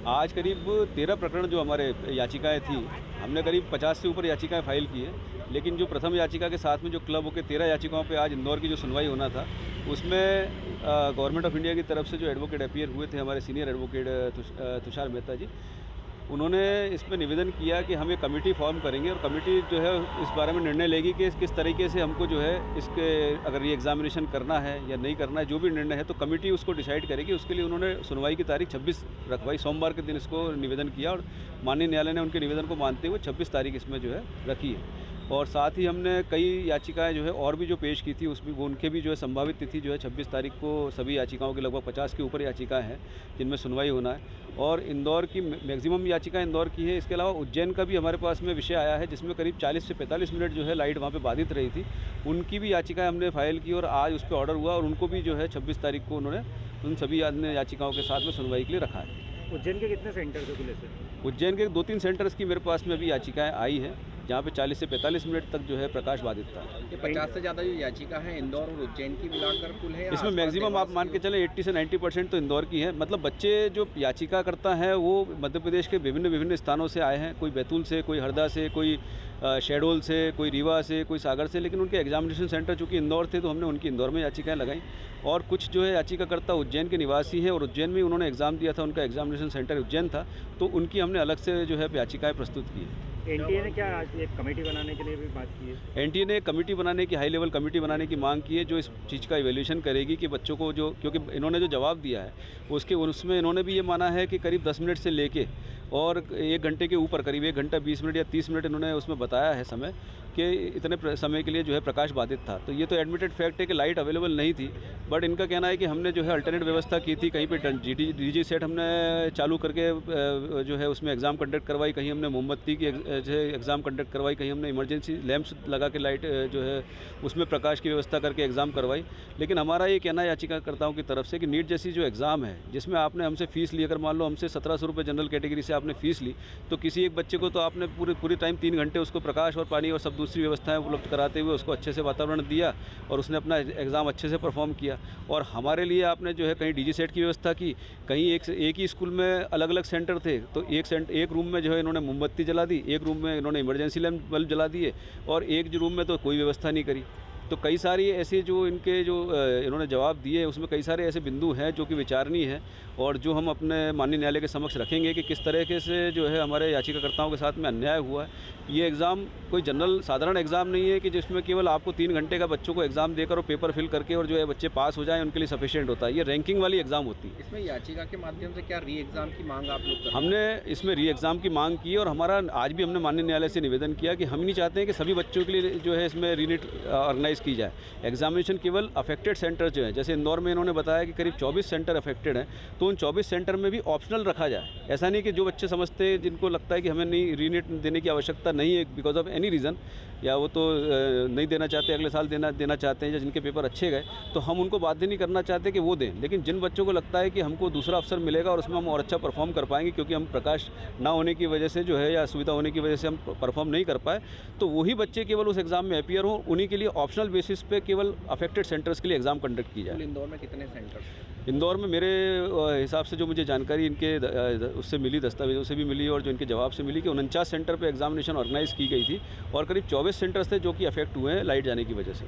आज करीब 13 प्रकरण जो हमारे याचिकाएं थी, हमने करीब 50 से ऊपर याचिकाएं फाइल की है। लेकिन जो प्रथम याचिका के साथ में जो क्लब होकर 13 याचिकाओं पे आज इंदौर की जो सुनवाई होना था, उसमें गवर्नमेंट ऑफ इंडिया की तरफ से जो एडवोकेट अपीयर हुए थे, हमारे सीनियर एडवोकेट तुषार मेहता जी, उन्होंने इस पे निवेदन किया कि हम एक कमेटी फॉर्म करेंगे और कमेटी जो है इस बारे में निर्णय लेगी कि किस तरीके से हमको जो है इसके अगर री एग्जामिनेशन करना है या नहीं करना है, जो भी निर्णय है तो कमेटी उसको डिसाइड करेगी। उसके लिए उन्होंने सुनवाई की तारीख 26 रखवाई, सोमवार के दिन इसको निवेदन किया और माननीय न्यायालय ने उनके निवेदन को मानते हुए 26 तारीख इसमें जो है रखी है। और साथ ही हमने कई याचिकाएं जो है और भी जो पेश की थी, उसमें उनके भी जो है संभावित तिथि जो है 26 तारीख को सभी याचिकाओं की लगभग 50 के ऊपर याचिकाएं हैं जिनमें सुनवाई होना है। और इंदौर की मैक्सिमम याचिका इंदौर की है। इसके अलावा उज्जैन का भी हमारे पास में विषय आया है जिसमें करीब 40 से 45 मिनट जो है लाइट वहाँ पे बाधित रही थी। उनकी भी याचिकाएं हमने फाइल की और आज उस पर ऑर्डर हुआ और उनको भी जो है 26 तारीख को उन्होंने उन सभी अन्य याचिकाओं के साथ में सुनवाई के लिए रखा है। उज्जैन के कितने सेंटर थे खुले से? उज्जैन के 2-3 सेंटर्स की मेरे पास में अभी याचिकाएँ आई हैं जहाँ पे 40 से 45 मिनट तक जो है प्रकाश बाधित था। ये 50 से ज़्यादा जो याचिका है इंदौर और उज्जैन की मिलाकर कुल है? इसमें मैक्सिमम आप मान के चलें 80 से 90% तो इंदौर की है। मतलब बच्चे जो याचिका करता है वो मध्य प्रदेश के विभिन्न स्थानों से आए हैं, कोई बैतूल से, कोई हरदा से, कोई शहडोल से, कोई रीवा से, कोई सागर से, लेकिन उनके एग्जामिनेशन सेंटर चूँकि इंदौर थे तो हमने उनकी इंदौर में याचिकाएँ लगाई। और कुछ जो है याचिकाकर्ता उज्जैन के निवासी हैं और उज्जैन में उन्होंने एग्ज़ाम दिया था, उनका एग्जामिनेशन सेंटर उज्जैन था, तो उनकी हमने अलग से जो है याचिकाएँ प्रस्तुत की है। एनटीए ने क्या आज एक कमेटी बनाने के लिए भी बात की है? एनटीए ने कमेटी बनाने की, हाई लेवल कमेटी बनाने की मांग की है जो इस चीज़ का इवैल्यूएशन करेगी कि बच्चों को जो, क्योंकि इन्होंने जो जवाब दिया है उसमें इन्होंने भी ये माना है कि करीब 10 मिनट से लेके और 1 घंटे के ऊपर करीब 1 घंटा 20 मिनट या 30 मिनट इन्होंने उसमें बताया है समय कि इतने समय के लिए जो है प्रकाश बाधित था। तो ये तो एडमिटेड फैक्ट है कि लाइट अवेलेबल नहीं थी, बट इनका कहना है कि हमने जो है अल्टरनेट व्यवस्था की थी, कहीं पे डीजी सेट हमने चालू करके जो है उसमें एग्ज़ाम कंडक्ट करवाई, कहीं हमने मोमबत्ती की एग्ज़ाम कंडक्ट करवाई, कहीं हमने इमरजेंसी लैंप्स लगा के लाइट जो है उसमें प्रकाश की व्यवस्था करके एग्ज़ाम करवाई। लेकिन हमारा ये कहना है याचिकाकर्ताओं की तरफ से कि नीट जैसी जो एग्ज़ाम है जिसमें आपने हमसे फ़ीस ली, अगर मान लो हमसे 1700 रुपये जनरल कैटेगरी से आपने फ़ीस ली, तो किसी एक बच्चे को तो आपने पूरी टाइम 3 घंटे उसको प्रकाश और पानी और सब दूसरी व्यवस्थाएं उपलब्ध कराते हुए उसको अच्छे से वातावरण दिया और उसने अपना एग्ज़ाम अच्छे से परफॉर्म किया। और हमारे लिए आपने जो है कहीं डीजी सेट की व्यवस्था की, कहीं एक ही स्कूल में अलग अलग सेंटर थे, तो एक रूम में जो है इन्होंने मोमबत्ती जला दी, एक रूम में इन्होंने इमरजेंसी लैंप बल्ब जला दिए और एक रूम में तो कोई व्यवस्था नहीं करी। तो कई सारी ऐसे जो इनके जो इन्होंने जवाब दिए उसमें कई सारे ऐसे बिंदु हैं जो कि विचारणीय है और जो हम अपने माननीय न्यायालय के समक्ष रखेंगे कि किस तरीके से जो है हमारे याचिकाकर्ताओं के साथ में अन्याय हुआ है। ये एग्ज़ाम कोई जनरल साधारण एग्ज़ाम नहीं है कि जिसमें केवल आपको 3 घंटे का बच्चों को एग्ज़ाम देकर और पेपर फिल करके और जो है बच्चे पास हो जाएं उनके लिए सफिशिएंट होता है। ये रैंकिंग वाली एग्ज़ाम होती है। इसमें याचिका के माध्यम से क्या री एग्ज़ाम की मांग आप लोग कर रहे हैं? हमने इसमें री एग्ज़ाम की मांग की और हमारा आज भी हमने माननीय न्यायालय से निवेदन किया कि हम नहीं चाहते हैं कि सभी बच्चों के लिए जो है इसमें रीनीट ऑर्गेनाइज़ की जाए। एग्जामिनेशन केवल अफेक्टेड सेंटर जो है, जैसे इंदौर में इन्होंने बताया कि करीब 24 सेंटर अफेक्टेड हैं, तो उन 24 सेंटर में भी ऑप्शनल रखा जाए। ऐसा नहीं कि जो बच्चे समझते हैं, जिनको लगता है कि हमें नहीं रीनीट देने की आवश्यकता नहीं है बिकॉज ऑफ एनी रीज़न, या वो तो नहीं देना चाहते, अगले साल देना चाहते हैं, या जिनके पेपर अच्छे गए, तो हम उनको बाध्य नहीं करना चाहते कि वो दें। लेकिन जिन बच्चों को लगता है कि हमको दूसरा अवसर मिलेगा और उसमें हम और अच्छा परफॉर्म कर पाएंगे क्योंकि हम प्रकाश ना होने की वजह से जो है या सुविधा होने की वजह से हम परफॉर्म नहीं कर पाए, तो वही बच्चे केवल उस एग्ज़ाम में अपीयर हों, उन्हीं के लिए ऑप्शनल बेसिस पे केवल अफेक्टेड सेंटर्स के लिए एग्ज़ाम कंडक्ट की जाए। इंदौर में कितने सेंटर्स? इंदौर में मेरे हिसाब से जो मुझे जानकारी इनके उससे मिली, दस्तावेजों से भी मिली और जो इनके जवाब से मिली कि 49 सेंटर पे एग्जामिनेशन ऑर्गेनाइज़ की गई थी और करीब 24 सेंटर्स थे जो कि अफेक्ट हुए हैं लाइट जाने की वजह से।